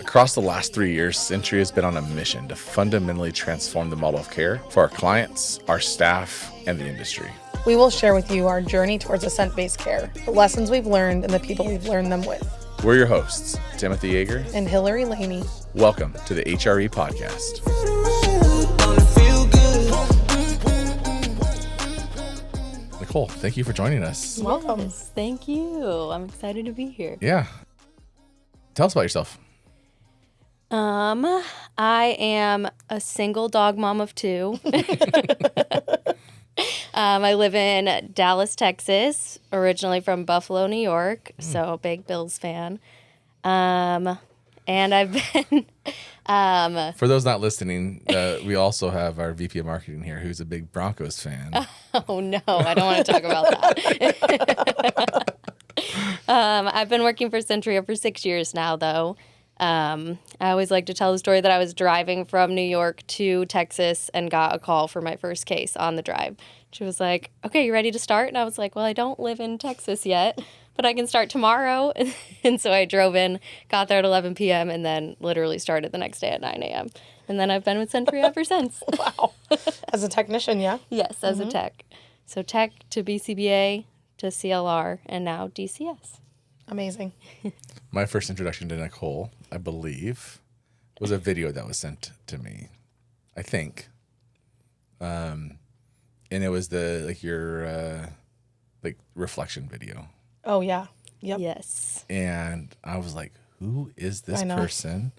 Across the last 3 years, Centria has been on a mission to fundamentally transform the model of care for our clients, our staff, and the industry. We will share with you our journey towards assent-based care, the lessons we've learned, and the people we've learned them with. We're your hosts, Timothy Yeager and Hillary Laney. Welcome to the HRE Podcast. Nicole, thank you for joining us. Welcome. Yes, thank you. I'm excited to be here. Yeah. Tell us about yourself. I am a single dog mom of 2. I live in Dallas, Texas, originally from Buffalo, New York, so a big Bills fan. And I've been... For those not listening, we also have our VP of Marketing here who's a big Broncos fan. Oh, no, I don't want to talk about that. I've been working for Centria for 6 years now, though. I always like to tell the story that I was driving from New York to Texas and got a call for my first case on the drive. She was like, okay, you ready to start? And I was like, well, I don't live in Texas yet, but I can start tomorrow. And so I drove in, got there at 11 p.m., and then literally started the next day at 9 a.m. And then I've been with Centria ever since. Wow. As a technician, yeah? Yes, as a tech. So tech to BCBA to CLR and now DCS. Amazing. My first introduction to Nicole, I believe, was a video that was sent to me, I think. And it was your reflection video. Oh, yeah. Yep. Yes. And I was like, who is this person?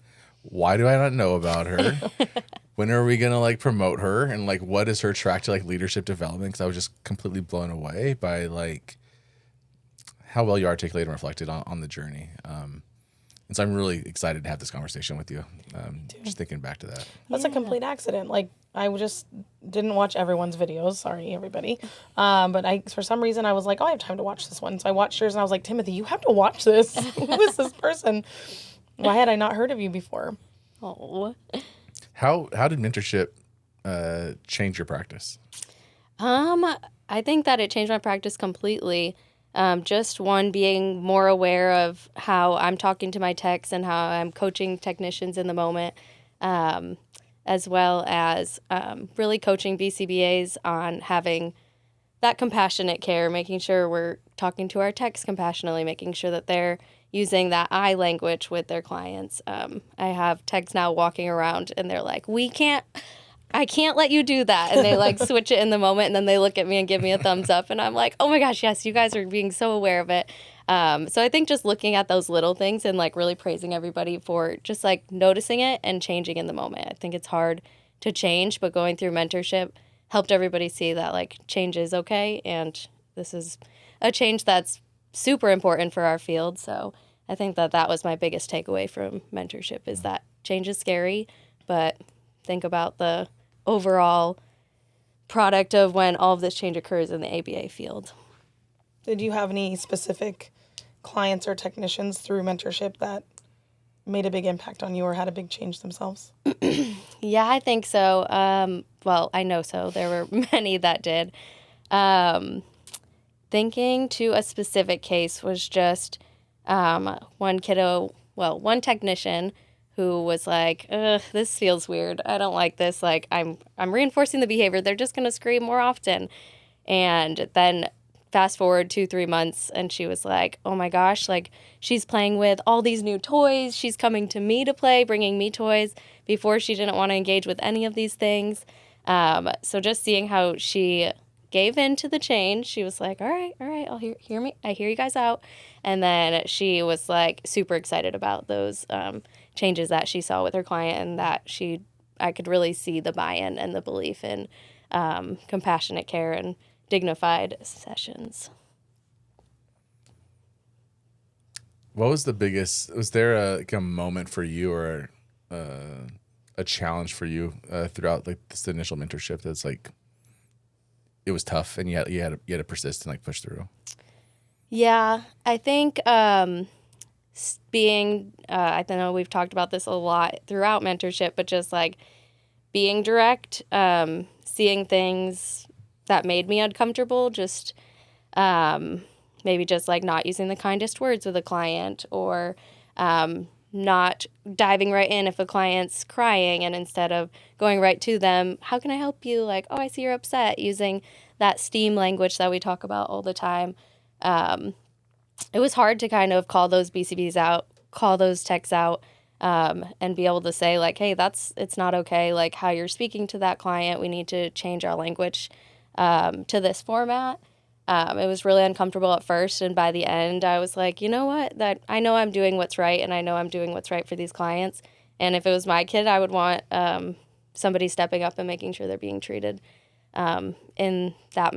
Why do I not know about her? When are we going to promote her? And what is her track to leadership development? Because I was just completely blown away by how well you articulated and reflected on the journey. And so I'm really excited to have this conversation with you. Just thinking back to that. That's a complete accident. I just didn't watch everyone's videos. Sorry, everybody. But for some reason, I was like, oh, I have time to watch this one. So I watched yours and I was like, Timothy, you have to watch this. Who is this person? Why had I not heard of you before? Oh. How did mentorship change your practice? I think that it changed my practice completely. Just one, being more aware of how I'm talking to my techs and how I'm coaching technicians in the moment, as well as really coaching BCBAs on having that compassionate care, making sure we're talking to our techs compassionately, making sure that they're using that I language with their clients. I have techs now walking around and they're like, I can't let you do that. And they switch it in the moment and then they look at me and give me a thumbs up. And I'm like, oh my gosh, yes, you guys are being so aware of it. So I think just looking at those little things and really praising everybody for just noticing it and changing in the moment. I think it's hard to change, but going through mentorship helped everybody see that change is okay. And this is a change that's super important for our field. So I think that was my biggest takeaway from mentorship is that change is scary, but think about the overall product of when all of this change occurs in the ABA field. Did you have any specific clients or technicians through mentorship that made a big impact on you or had a big change themselves? Yeah, I think so. Well, I know so. There were many that did. Thinking to a specific case was just one technician who was like, this feels weird. I don't like this. I'm reinforcing the behavior. They're just going to scream more often. And then fast forward 2-3 months and she was like, oh my gosh, she's playing with all these new toys. She's coming to me to play, bringing me toys. Before she didn't want to engage with any of these things. So just seeing how she gave in to the change, she was like, all right, I'll hear me. I hear you guys out. And then she was super excited about those changes that she saw with her client and that I could really see the buy-in and the belief in compassionate care and dignified sessions. What was the biggest, was there a moment for you or a challenge for you throughout this initial mentorship that's it was tough and you had to persist and push through? Yeah, I think I know we've talked about this a lot throughout mentorship, but just being direct, seeing things that made me uncomfortable, just maybe just like not using the kindest words with a client, or not diving right in if a client's crying, and instead of going right to them, how can I help you? Like, oh, I see you're upset, using that STEAM language that we talk about all the time. It was hard to kind of call those BCBs out, call those techs out, and be able to say like, hey, it's not okay. Like how you're speaking to that client, we need to change our language to this format. It was really uncomfortable at first, and by the end, I was like, you know what? That I know I'm doing what's right, and I know I'm doing what's right for these clients. And if it was my kid, I would want somebody stepping up and making sure they're being treated in that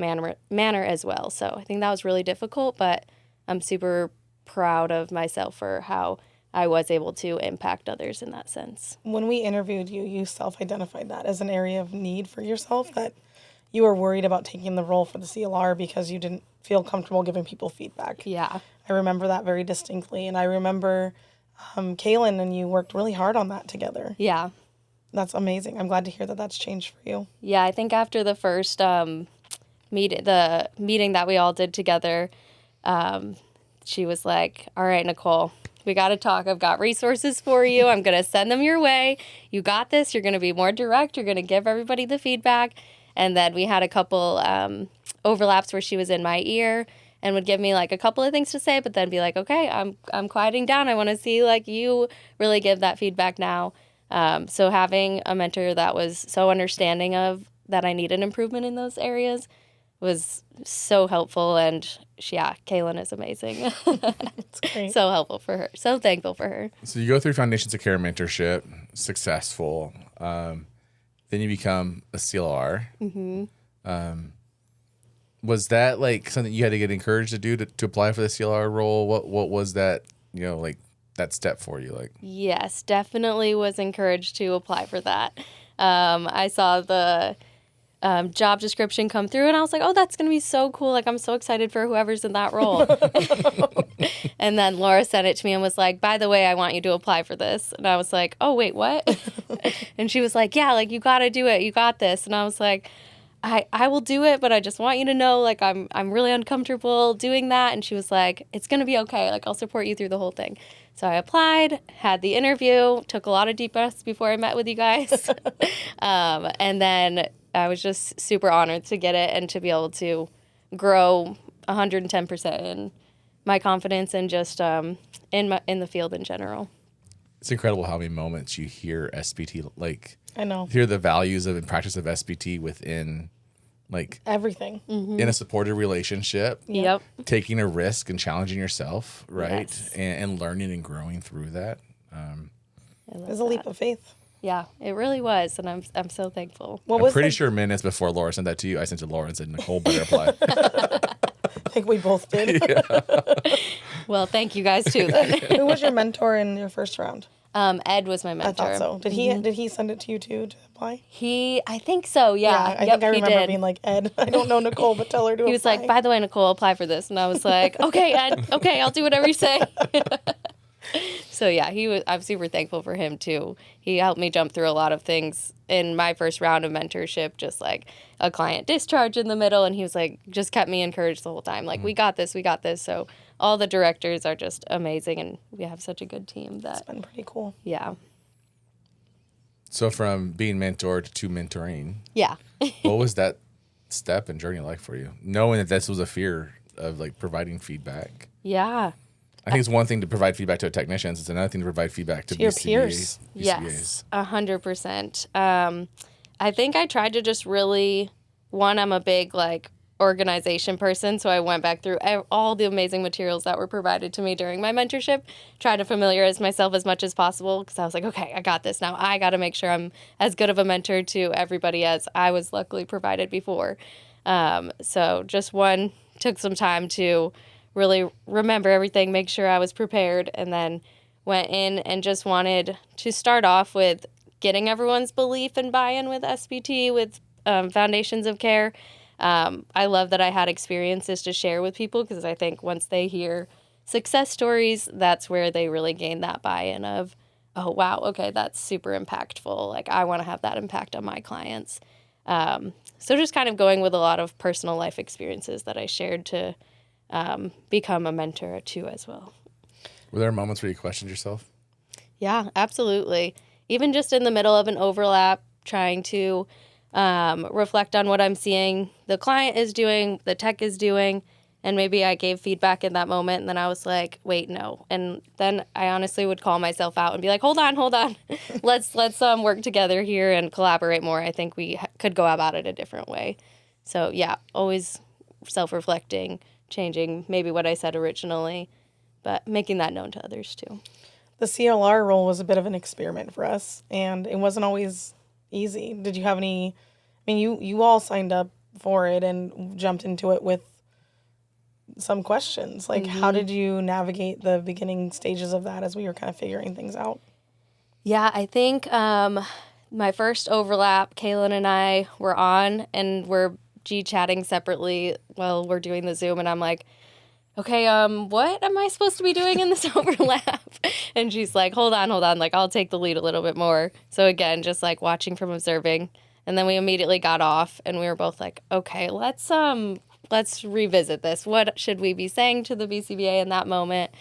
manner as well. So I think that was really difficult, but I'm super proud of myself for how I was able to impact others in that sense. When we interviewed you, you self-identified that as an area of need for yourself, that you were worried about taking the role for the CLR because you didn't feel comfortable giving people feedback. Yeah. I remember that very distinctly. And I remember Kaylin and you worked really hard on that together. Yeah. That's amazing. I'm glad to hear that that's changed for you. Yeah, I think after the first meeting that we all did together, she was like, all right, Nicole, we got to talk. I've got resources for you. I'm going to send them your way. You got this. You're going to be more direct. You're going to give everybody the feedback. And then we had a couple overlaps where she was in my ear and would give me like a couple of things to say, but then be like, okay, I'm quieting down. I want to see like you really give that feedback now. So having a mentor that was so understanding of that I needed improvement in those areas was so helpful. And Kaylin is amazing. That's great. So helpful for her. So thankful for her. So you go through Foundations of Care mentorship, successful. Then you become a CLR. Mm-hmm. Was that like something you had to get encouraged to do to apply for the CLR role? What was that, like that step for you? Like, yes, definitely was encouraged to apply for that. I saw the job description come through and I was like, oh, that's going to be so cool. Like, I'm so excited for whoever's in that role. And then Laura sent it to me and was like, by the way, I want you to apply for this. And I was like, oh, wait, what? And she was like, yeah, like, you got to do it. You got this. And I was like, I will do it, but I just want you to know, like, I'm really uncomfortable doing that. And she was like, it's going to be okay. Like, I'll support you through the whole thing. So I applied, had the interview, took a lot of deep breaths before I met with you guys. And then I was just super honored to get it and to be able to grow 110% in my confidence and just in the field in general. It's incredible how many moments you hear SBT, like, I know. Hear the values of and practice of SBT within, like, everything. Mm-hmm. In a supportive relationship. Yep. Taking a risk and challenging yourself, right? Yes. And learning and growing through that. It was a leap of faith. Yeah, it really was, and I'm so thankful. I'm pretty sure minutes before Laura sent that to you, I sent it to Laura and said, Nicole better apply. I think we both did. Yeah. Well, thank you guys too then. Who was your mentor in your first round? Ed was my mentor. I thought so. Did he send it to you too to apply? I think so, yeah. I think I remember being like, Ed, I don't know Nicole, but tell her to apply. He was like, by the way, Nicole, apply for this. And I was like, okay, Ed, okay, I'll do whatever you say. So yeah, I'm super thankful for him too. He helped me jump through a lot of things in my first round of mentorship, just like a client discharge in the middle. And he was like, just kept me encouraged the whole time. Like, we got this. So all the directors are just amazing. And we have such a good team that. It's been pretty cool. Yeah. So from being mentored to mentoring. Yeah. What was that step and journey like for you? Knowing that this was a fear of like providing feedback. Yeah. I think it's one thing to provide feedback to technicians. It's another thing to provide feedback to your BCBAs, peers. Yes, 100%. I think I tried to just really, I'm a big like organization person, so I went back through all the amazing materials that were provided to me during my mentorship, tried to familiarize myself as much as possible because I was like, okay, I got this now. I got to make sure I'm as good of a mentor to everybody as I was luckily provided before. So just took some time to really remember everything, make sure I was prepared, and then went in and just wanted to start off with getting everyone's belief and buy-in with SBT, with Foundations of Care. I love that I had experiences to share with people because I think once they hear success stories, that's where they really gain that buy-in of, oh, wow, okay, that's super impactful. Like, I want to have that impact on my clients. So just kind of going with a lot of personal life experiences that I shared to become a mentor too as well. Were there moments where you questioned yourself? Yeah, absolutely. Even just in the middle of an overlap, trying to reflect on what I'm seeing the client is doing, the tech is doing, and maybe I gave feedback in that moment, and then I was like, wait, no. And then I honestly would call myself out and be like, hold on. let's work together here and collaborate more. I think we could go about it a different way. So yeah, always self-reflecting, changing maybe what I said originally, but making that known to others too. The CLR role was a bit of an experiment for us, and it wasn't always easy. Did you have any, I mean, you all signed up for it and jumped into it with some questions. Like, how did you navigate the beginning stages of that as we were kind of figuring things out? Yeah, I think my first overlap, Kaylin and I were on, and we're G-chatting separately while we're doing the Zoom, and I'm like, okay, what am I supposed to be doing in this overlap? And she's like, hold on, like, I'll take the lead a little bit more. So again, just like watching from observing. And then we immediately got off, and we were both like, okay, let's revisit this. What should we be saying to the BCBA in that moment?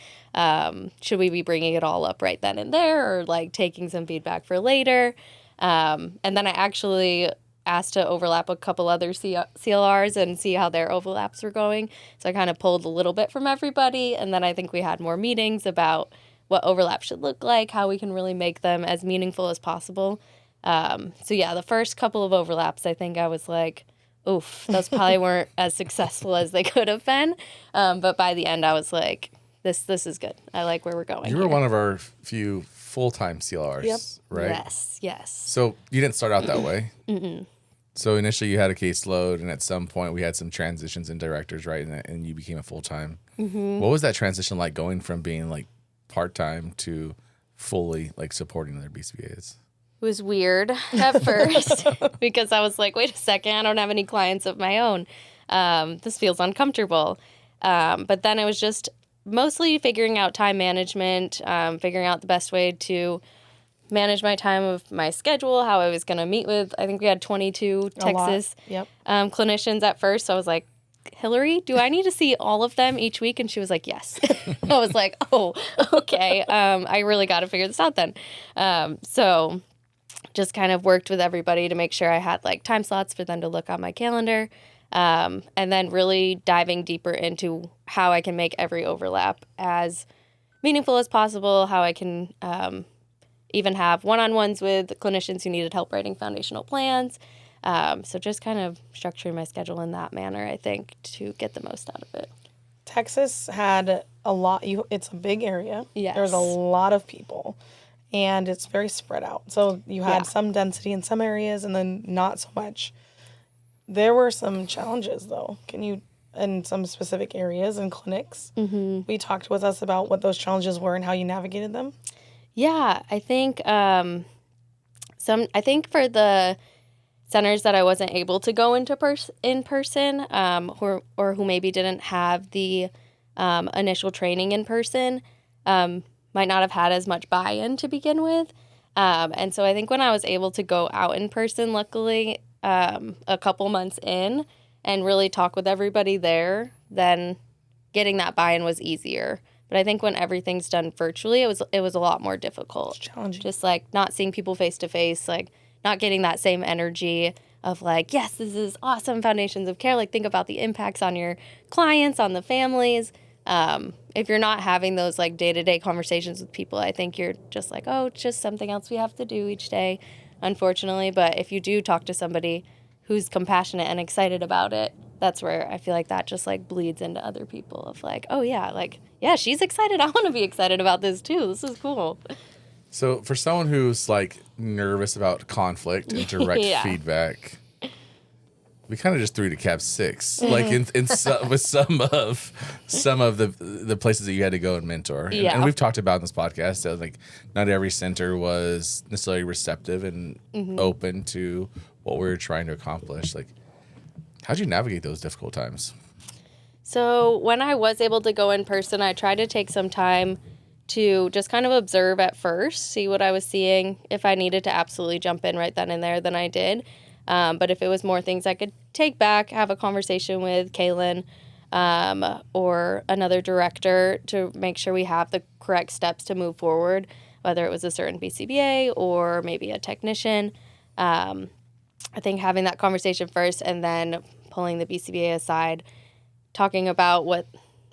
Should we be bringing it all up right then and there, or like taking some feedback for later? And then I actually asked to overlap a couple other CLRs and see how their overlaps were going. So I kind of pulled a little bit from everybody, and then I think we had more meetings about what overlap should look like, how we can really make them as meaningful as possible. So yeah, the first couple of overlaps, I think I was like, oof, those probably weren't as successful as they could have been. But by the end, I was like, this is good. I like where we're going. You were one of our few full-time CLRs, right? Yes. So you didn't start out that way. So initially you had a caseload, and at some point we had some transitions in directors, right? And you became a full-time. What was that transition like, going from being like part-time to fully like supporting other BCBAs? It was weird at first because I was like, wait a second, I don't have any clients of my own. This feels uncomfortable. But then it was just mostly figuring out time management, figuring out the best way to manage my time of my schedule, how I was going to meet with, I think we had 22 Texas clinicians at first. So I was like, Hillary, do I need to see all of them each week? And she was like, yes. I was like, oh, okay. I really got to figure this out then. So just kind of worked with everybody to make sure I had like time slots for them to look on my calendar. And then really diving deeper into how I can make every overlap as meaningful as possible, how I can even have one-on-ones with clinicians who needed help writing foundational plans. So just kind of structuring my schedule in that manner, I think, to get the most out of it. Texas had a lot. It's a big area. Yes. There's a lot of people, and it's very spread out. So you had some density in some areas and then not so much. There were some challenges, though. In some specific areas and clinics, we talked with us about what those challenges were and how you navigated them. Yeah, I think I think for the centers that I wasn't able to go into in person, or who maybe didn't have the initial training in person, might not have had as much buy-in to begin with. And so I think when I was able to go out in person, luckily, a couple months in and really talk with everybody there, then getting that buy-in was easier. But I think when everything's done virtually, it was a lot more difficult. It's challenging. Just like not seeing people face to face, like not getting that same energy of like, yes, this is awesome foundations of care. Like think about the impacts on your clients, on the families. If you're not having those like day-to-day conversations with people, I think you're just like, oh, it's just something else we have to do each day, unfortunately. But if you do talk to somebody who's compassionate and excited about it, that's where I feel like that just like bleeds into other people of like, oh yeah, like, yeah, she's excited. I want to be excited about this too. This is cool. So for someone who's like nervous about conflict and direct feedback, we kind of just threw to Cap 6, like with some of the places that you had to go and mentor. And we've talked about in this podcast that like not every center was necessarily receptive and open to what we were trying to accomplish. Like, how'd you navigate those difficult times? So when I was able to go in person, I tried to take some time to just kind of observe at first, see what I was seeing. If I needed to absolutely jump in right then and there, then I did. But if it was more things I could take back, have a conversation with Kaylin, or another director to make sure we have the correct steps to move forward, whether it was a certain BCBA or maybe a technician. I think having that conversation first and then pulling the BCBA aside, talking about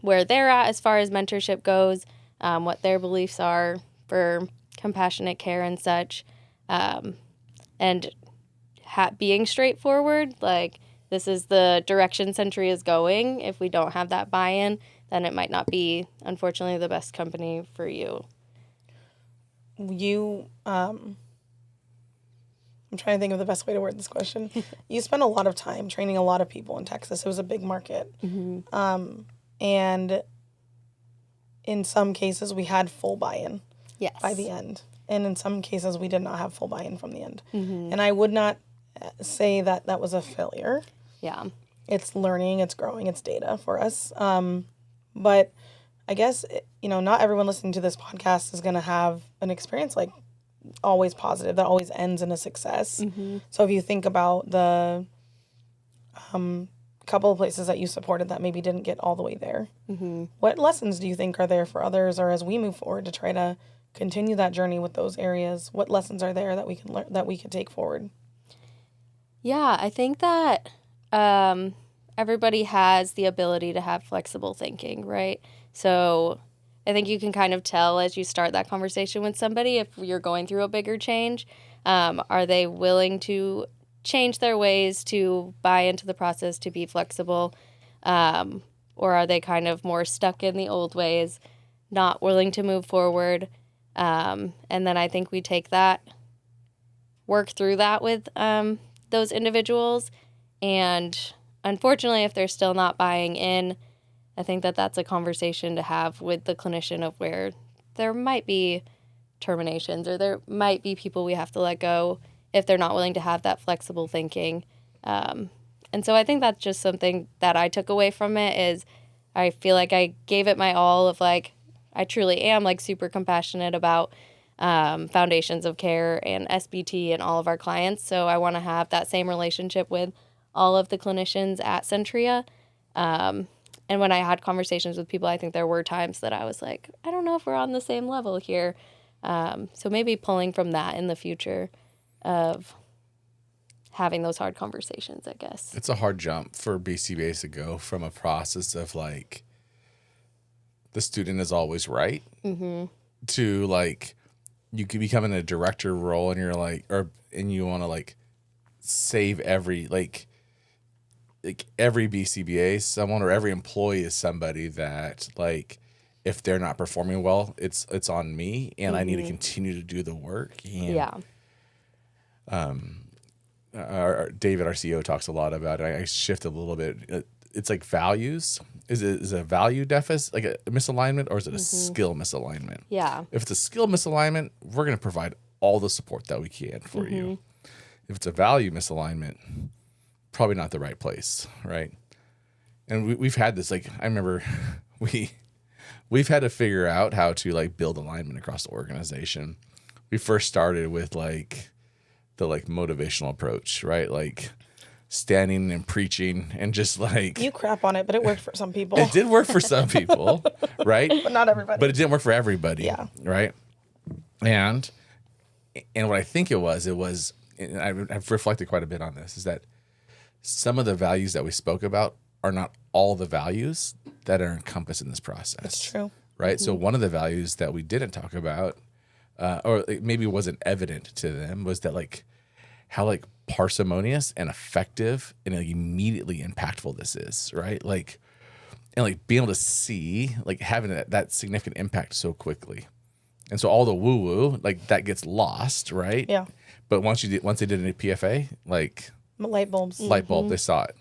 where they're at as far as mentorship goes, what their beliefs are for compassionate care and such, and being straightforward, like, this is the direction Centria is going. If we don't have that buy-in, then it might not be, unfortunately, the best company for you. I'm trying to think of the best way to word this question. You spent a lot of time training a lot of people in Texas. It was a big market. Mm-hmm. And in some cases, we had full buy-in by the end. And in some cases, we did not have full buy-in from the end. Mm-hmm. And I would not say that that was a failure. Yeah. It's learning, it's growing, it's data for us. But I guess, not everyone listening to this podcast is going to have an experience like always positive, that always ends in a success. Mm-hmm. So if you think about the couple of places that you supported that maybe didn't get all the way there, mm-hmm. what lessons do you think are there for others, or as we move forward to try to continue that journey with those areas, what lessons are there that we can learn, that we could take forward? Yeah, I think that everybody has the ability to have flexible thinking, right? So I think you can kind of tell as you start that conversation with somebody if you're going through a bigger change. Are they willing to change their ways, to buy into the process, to be flexible? Or are they kind of more stuck in the old ways, not willing to move forward? And then I think we take that, work through that with those individuals. And unfortunately, if they're still not buying in, I think that that's a conversation to have with the clinician of where there might be terminations or there might be people we have to let go if they're not willing to have that flexible thinking. And so I think that's just something that I took away from it is I feel like I gave it my all of like, I truly am like super compassionate about foundations of care and SBT and all of our clients. So I want to have that same relationship with all of the clinicians at Centria. And when I had conversations with people, I think there were times that I was like, I don't know if we're on the same level here. So maybe pulling from that in the future of having those hard conversations, I guess. It's a hard jump for BCBAs to go from a process of like the student is always right Mm-hmm. to like you could become in a director role and you're like, and you want to like save every every BCBA someone or every employee is somebody that like if they're not performing well, it's on me and I need to continue to do the work. And, yeah. David, our CEO, talks a lot about it. I shift a little bit. It's like values. Is it a value deficit, like a misalignment, or is it a skill misalignment? Yeah. If it's a skill misalignment, we're going to provide all the support that we can for you. If it's a value misalignment, probably not the right place, right? And we've had this, like, I remember we've had to figure out how to like build alignment across the organization. We first started with like the like motivational approach, right? Like standing and preaching and just like You crap on it, but it worked for some people. it did work for some people, right? But not everybody. But it didn't work for everybody, Yeah. right? And what I think it was, and I've reflected quite a bit on this, is that some of the values that we spoke about are not all the values that are encompassed in this process. That's true. Right? So one of the values that we didn't talk about, or it maybe wasn't evident to them, was that like how like parsimonious and effective and like immediately impactful this is, right? Like, and like being able to see like having that significant impact so quickly. And so all the woo woo, like that gets lost, right? Yeah. But once they did a PFA, like Light bulbs. they saw it.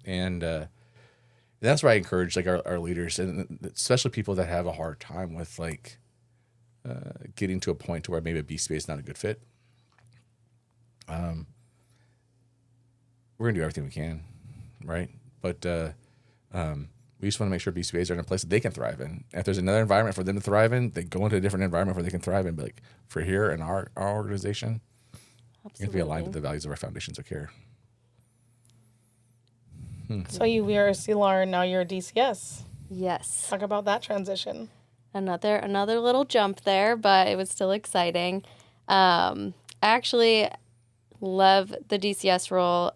And that's why I encourage like our leaders, and especially people that have a hard time with like getting to a point to where maybe a BCBA is not a good fit. We're gonna do everything we can, right? But we just want to make sure BCBAs are in a place that they can thrive in. And if there's another environment for them to thrive in, they go into a different environment where they can thrive in. But like for here in our organization, we have to be aligned with the values of our foundations of care. So you were a CLR and now you're a DCS. Yes. Talk about that transition. Another little jump there, but it was still exciting. I actually love the DCS role.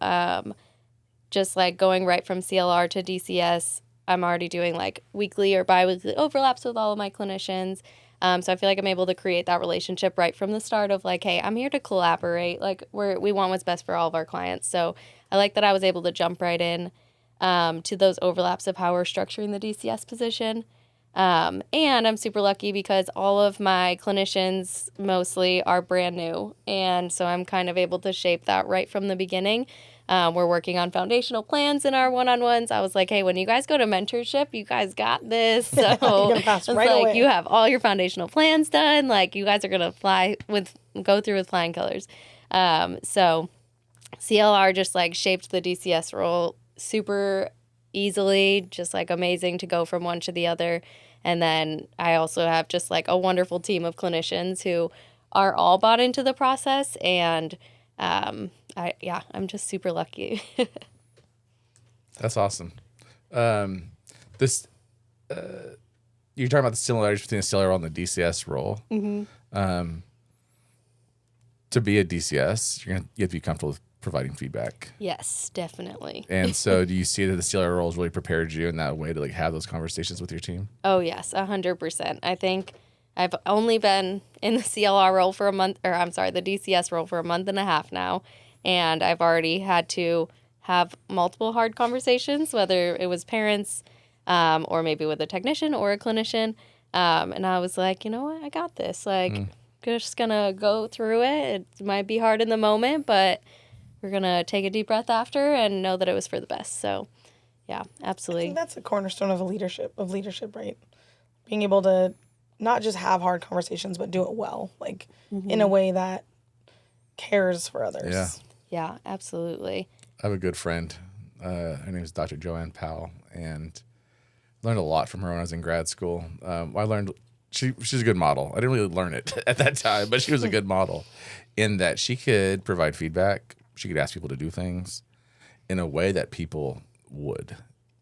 Just like going right from CLR to DCS, I'm already doing like weekly or biweekly overlaps with all of my clinicians. So I feel like I'm able to create that relationship right from the start of like, hey, I'm here to collaborate. Like we want what's best for all of our clients. So I like that I was able to jump right in to those overlaps of how we're structuring the DCS position. And I'm super lucky because all of my clinicians mostly are brand new. And so I'm kind of able to shape that right from the beginning. We're working on foundational plans in our one-on-ones. I was like, hey, when you guys go to mentorship, you guys got this. So You're gonna pass right like, away. you have all your foundational plans done. Like, you guys are going to go through with flying colors. So CLR just like shaped the DCS role super easily, just like amazing to go from one to the other. And then I also have just like a wonderful team of clinicians who are all bought into the process. And I'm just super lucky. That's awesome. You're talking about the similarities between the CLR role and the DCS role. Mm-hmm. To be a DCS, you have to be comfortable with providing feedback. Yes, definitely. And so do you see that the CLR role has really prepared you in that way to like have those conversations with your team? Oh, yes, 100%. I think I've only been in the CLR role for the DCS role for a month and a half now. And I've already had to have multiple hard conversations, whether it was parents or maybe with a technician or a clinician. And I was like, you know what? I got this. Like, just going to go through it. It might be hard in the moment, but we're going to take a deep breath after and know that it was for the best. So, yeah, absolutely. I think that's a cornerstone of leadership, right? Being able to not just have hard conversations, but do it well, like in a way that cares for others. Yeah. Yeah, absolutely. I have a good friend. Her name is Dr. Joanne Powell, and learned a lot from her when I was in grad school. I learned she's a good model. I didn't really learn it at that time, but she was a good model in that she could provide feedback. She could ask people to do things in a way that people would.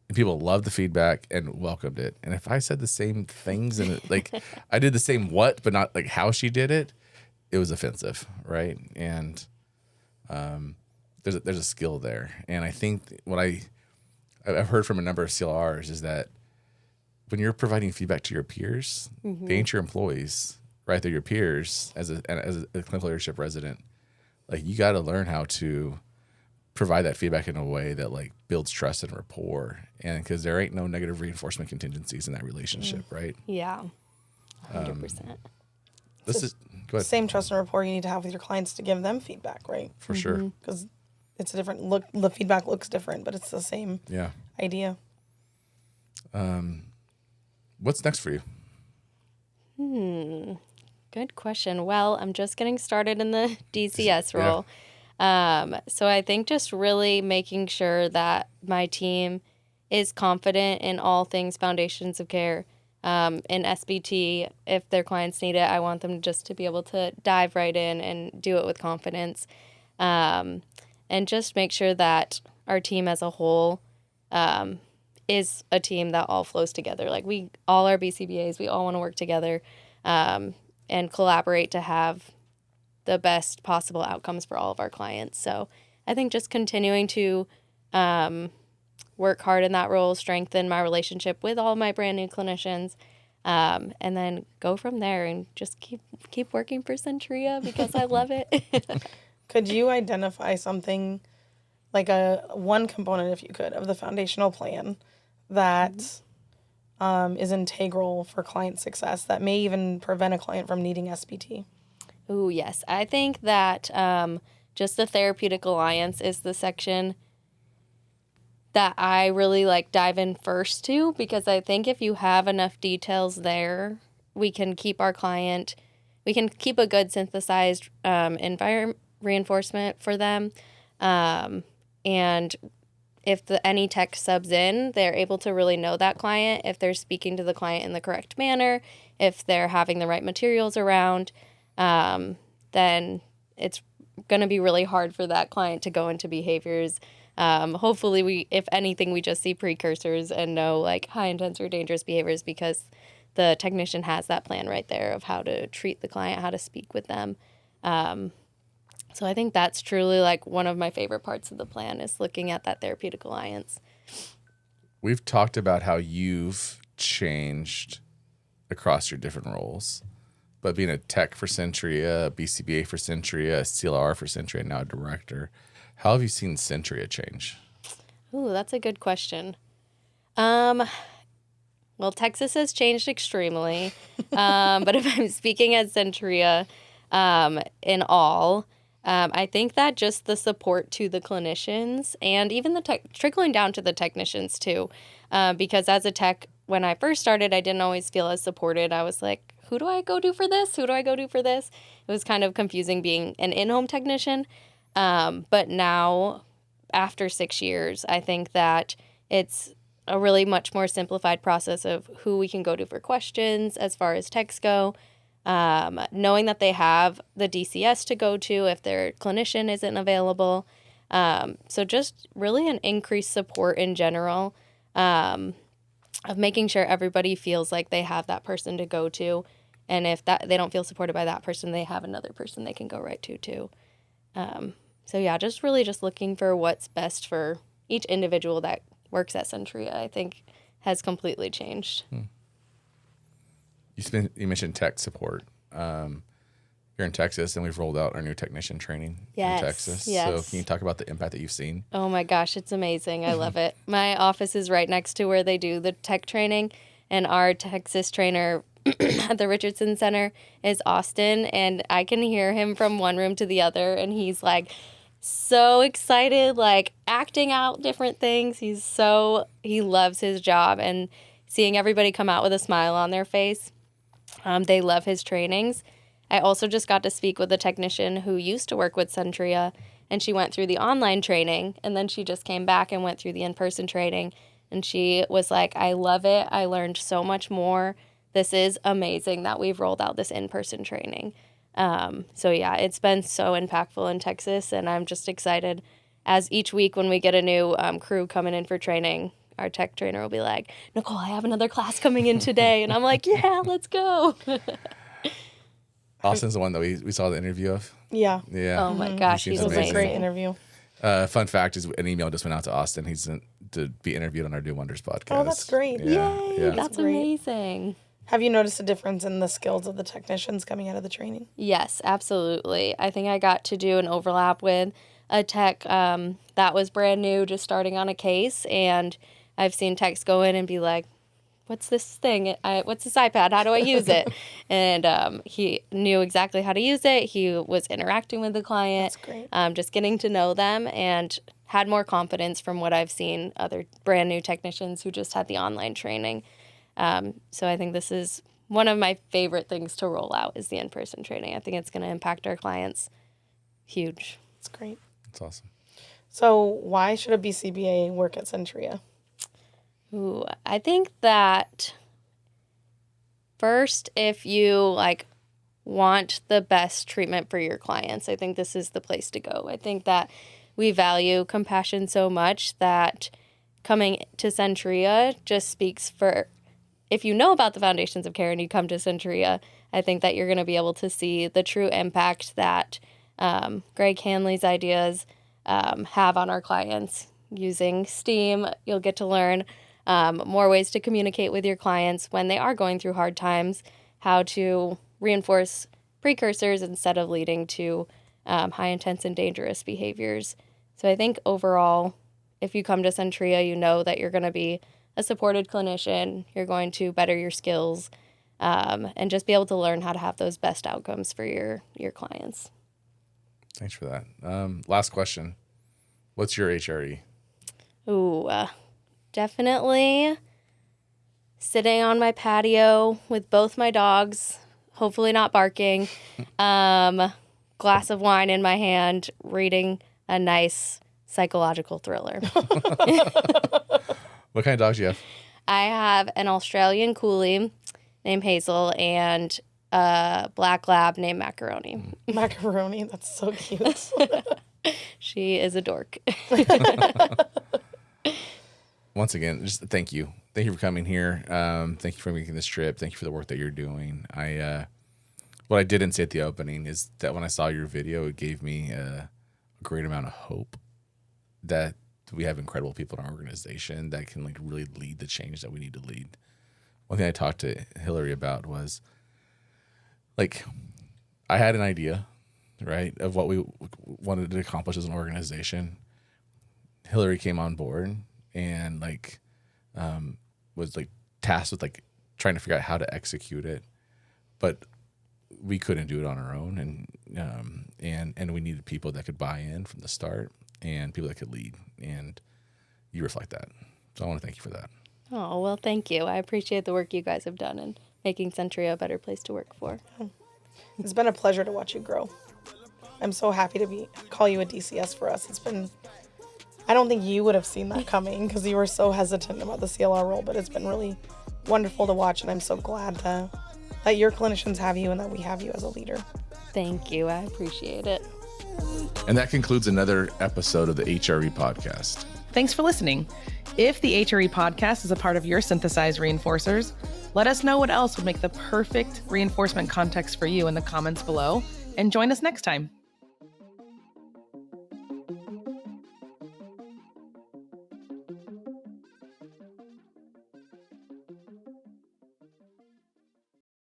And people loved the feedback and welcomed it. And if I said the same things and like I did the same what, but not like how she did it, it was offensive, right? And there's a skill there. And I think what I've heard from a number of CLRs is that when you're providing feedback to your peers, they ain't your employees, right? They're your peers as a clinical leadership resident. Like you got to learn how to provide that feedback in a way that like builds trust and rapport, and because there ain't no negative reinforcement contingencies in that relationship, right? Yeah, 100%. Go ahead. Same trust and rapport you need to have with your clients to give them feedback, right? For sure. Because it's a different look. The feedback looks different, but it's the same idea. What's next for you? Good question. Well, I'm just getting started in the DCS role. So I think just really making sure that my team is confident in all things foundations of care. In SBT, if their clients need it, I want them just to be able to dive right in and do it with confidence. And just make sure that our team as a whole is a team that all flows together. Like we all are BCBAs, we all want to work together and collaborate to have the best possible outcomes for all of our clients. So I think just continuing to work hard in that role, strengthen my relationship with all my brand new clinicians, and then go from there and just keep working for Centria because I love it. Could you identify something like one component, if you could, of the foundational plan that is integral for client success that may even prevent a client from needing SBT? Oh, yes. I think that just the therapeutic alliance is the section that I really dive in first to, because I think if you have enough details there, we can keep a good synthesized environment reinforcement for them. And if any tech subs in, they're able to really know that client, if they're speaking to the client in the correct manner, if they're having the right materials around, then it's going to be really hard for that client to go into behaviors Hopefully if anything, we just see precursors and know like high intense or dangerous behaviors because the technician has that plan right there of how to treat the client, how to speak with them. So I think that's truly like one of my favorite parts of the plan is looking at that therapeutic alliance. We've talked about how you've changed across your different roles, but being a tech for Centria, a BCBA for Centria, a CLR for Centria, and now a director, how have you seen Centria change? Ooh, that's a good question. Well, Texas has changed extremely, but if I'm speaking as Centria in all, I think that just the support to the clinicians and even the trickling down to the technicians too, because as a tech, when I first started, I didn't always feel as supported. I was like, who do I go do for this? Who do I go do for this? It was kind of confusing being an in-home technician. But now, after 6 years, I think that it's a really much more simplified process of who we can go to for questions as far as techs go. Knowing that they have the DCS to go to if their clinician isn't available. So just really an increased support in general of making sure everybody feels like they have that person to go to. And if that they don't feel supported by that person, they have another person they can go right to too. So yeah, just really just looking for what's best for each individual that works at Centria, I think has completely changed. You mentioned tech support. You're in Texas, and we've rolled out our new technician training in Texas. Yes. So can you talk about the impact that you've seen? Oh my gosh, it's amazing. I love it. My office is right next to where they do the tech training, and our Texas trainer at the Richardson Center is Austin, and I can hear him from one room to the other, and he's like so excited, like acting out different things. He loves his job, and seeing everybody come out with a smile on their face. They love his trainings. I also just got to speak with a technician who used to work with Centria, and she went through the online training, and then she just came back and went through the in-person training, and she was like, I love it. I learned so much more. This is amazing that we've rolled out this in-person training. So yeah, it's been so impactful in Texas, and I'm just excited as each week when we get a new crew coming in for training, our tech trainer will be like, Nicole, I have another class coming in today. And I'm like, yeah, let's go. Austin's the one that we saw the interview of. Yeah. Yeah. Oh my gosh, he's amazing. It was a great interview. Fun fact is an email just went out to Austin. He's to be interviewed on our Do Wonders podcast. Oh, that's great. Yeah. Yay. Yeah. That's amazing. Have you noticed a difference in the skills of the technicians coming out of the training? Yes, absolutely. I think I got to do an overlap with a tech that was brand new, just starting on a case, and I've seen techs go in and be like, what's this thing? What's this iPad? How do I use it? And he knew exactly how to use it. He was interacting with the client. That's great. Just getting to know them and had more confidence from what I've seen other brand new technicians who just had the online training. So I think this is one of my favorite things to roll out is the in-person training. I think it's going to impact our clients huge. That's great. That's awesome. So why should a BCBA work at Centria? Ooh, I think that first, if you want the best treatment for your clients, I think this is the place to go. I think that we value compassion so much that coming to Centria just speaks for, if you know about the foundations of care and you come to Centria, I think that you're going to be able to see the true impact that Greg Hanley's ideas have on our clients. Using STEAM, you'll get to learn more ways to communicate with your clients when they are going through hard times, how to reinforce precursors instead of leading to high intense and dangerous behaviors. So I think overall, if you come to Centria, you know that you're going to be a supported clinician, you're going to better your skills, and just be able to learn how to have those best outcomes for your clients. Thanks for that. Last question. What's your HRE? Ooh, definitely sitting on my patio with both my dogs, hopefully not barking, glass of wine in my hand, reading a nice psychological thriller. What kind of dogs do you have? I have an Australian Coolie named Hazel and a black lab named Macaroni. Macaroni, that's so cute. She is a dork. Once again, just thank you. Thank you for coming here. Thank you for making this trip. Thank you for the work that you're doing. What I didn't say at the opening is that when I saw your video, it gave me a great amount of hope that we have incredible people in our organization that can like really lead the change that we need to lead. One thing I talked to Hillary about was like, I had an idea, right, of what we wanted to accomplish as an organization. Hillary came on board and like was like tasked with like trying to figure out how to execute it, but we couldn't do it on our own, and we needed people that could buy in from the start and people that could lead, and you reflect that. So I want to thank you for that. Oh, well, thank you. I appreciate the work you guys have done in making Centria a better place to work for. It's been a pleasure to watch you grow. I'm so happy to call you a DCS for us. It's been, I don't think you would have seen that coming because you were so hesitant about the CLR role, but it's been really wonderful to watch, and I'm so glad that your clinicians have you and that we have you as a leader. Thank you. I appreciate it. And that concludes another episode of the HRE Podcast. Thanks for listening. If the HRE Podcast is a part of your synthesized reinforcers, let us know what else would make the perfect reinforcement context for you in the comments below, and join us next time.